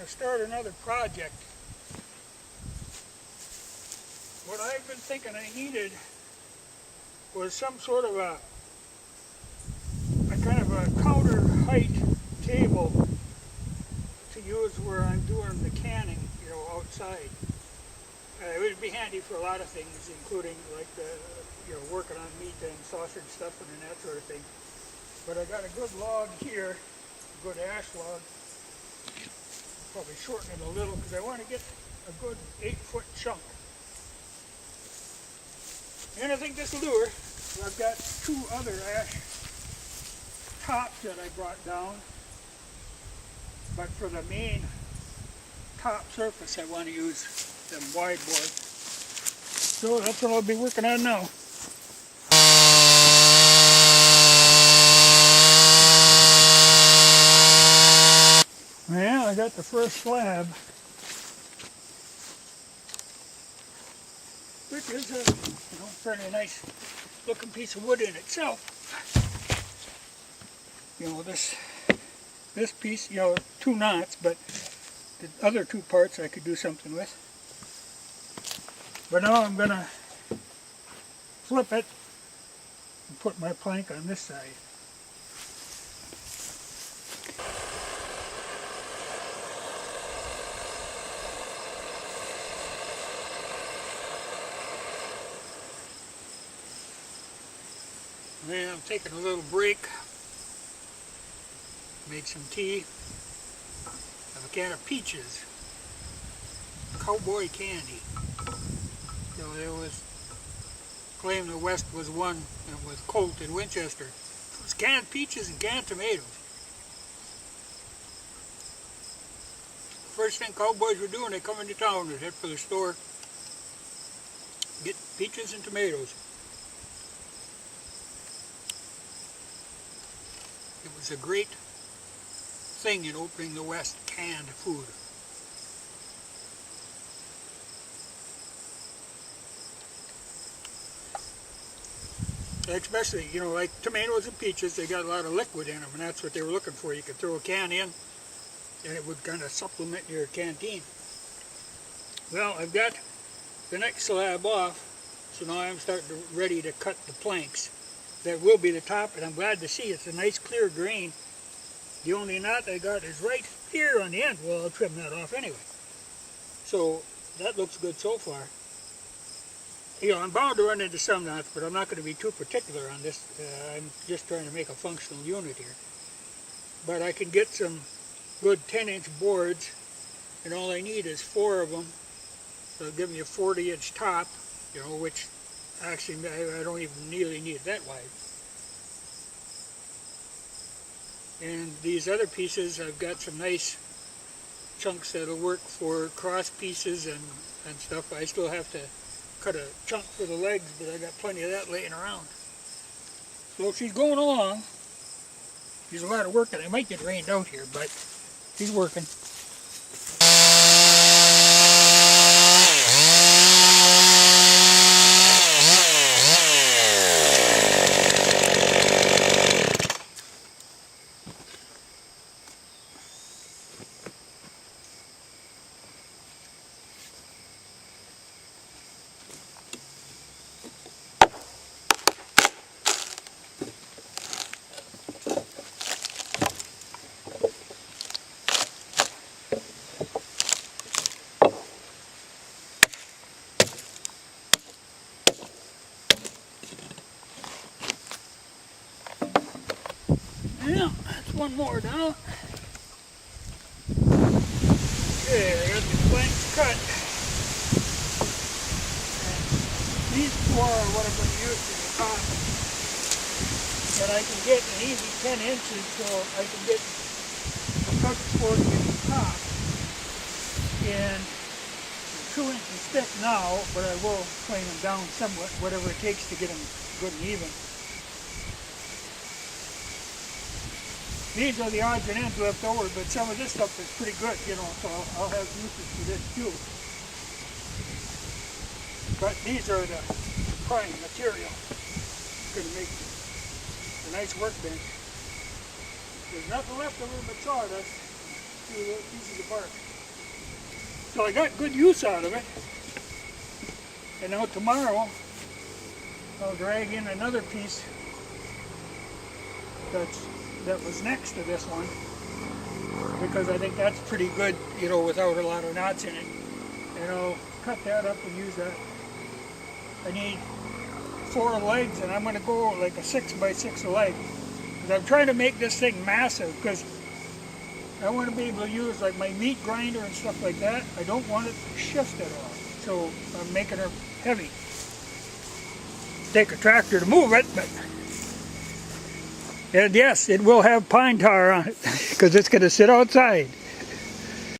to start another project. What I've been thinking I needed was some sort of a kind of a counter height table to use where I'm doing the canning, outside. It would be handy for a lot of things, including like working on meat and sausage stuffing and that sort of thing. But I got a good log here, a good ash log. I'll probably shorten it a little because I want to get a good 8-foot chunk. And I think this will do her. I've got 2 other ash tops that I brought down. But for the main top surface, I want to use them wide board. So that's what I'll be working on now. Well, I got the first slab, which is a fairly nice looking piece of wood in itself. This piece, 2 knots, but the other 2 parts I could do something with. But now I'm going to flip it and put my plank on this side. Well, I'm taking a little break. Made some tea. Have a can of peaches. Cowboy candy. There was claimed the West was one with Colt in Winchester. It was canned peaches and canned tomatoes. First thing cowboys were doing, they come into town, they'd head for the store, get peaches and tomatoes. It was a great thing in opening the West, canned food. Especially, like tomatoes and peaches, they got a lot of liquid in them, and that's what they were looking for. You could throw a can in, and it would kind of supplement your canteen. Well, I've got the next slab off, so now I'm ready to cut the planks. That will be the top, and I'm glad to see it's a nice clear grain. The only knot I got is right here on the end. Well, I'll trim that off anyway. So that looks good so far. I'm bound to run into some knots, but I'm not going to be too particular on this. I'm just trying to make a functional unit here. But I can get some good 10-inch boards, and all I need is 4 of them. So it'll give me a 40-inch top, which actually I don't even really need it that wide. And these other pieces, I've got some nice chunks that'll work for cross pieces and stuff. I still have to cut a chunk for the legs, but I got plenty of that laying around. So she's going along. She's a lot of work, and I might get rained out here, but she's working. Yeah, that's one more down. Okay, I got the planks cut. And these 4 are what I'm going to use for the top. And I can get an easy 10 inches, so I can get a cut 40-inch top. And 2 inches thick now, but I will plane them down somewhat, whatever it takes to get them good and even. These are the odds and ends left over, but some of this stuff is pretty good, so I'll have uses for this too. But these are the prime material. It's going to make a nice workbench. There's nothing left of it but sawdust, 2 little pieces of bark. So I got good use out of it. And now tomorrow I'll drag in another piece that was next to this one, because I think that's pretty good, you know, without a lot of knots in it. And I'll cut that up and use that. I need 4 legs, and I'm going to go like a 6x6 leg. Because I'm trying to make this thing massive, because I want to be able to use like my meat grinder and stuff like that. I don't want it to shift at all. So I'm making her heavy. Take a tractor to move it, but... And yes, it will have pine tar on it, because it's going to sit outside.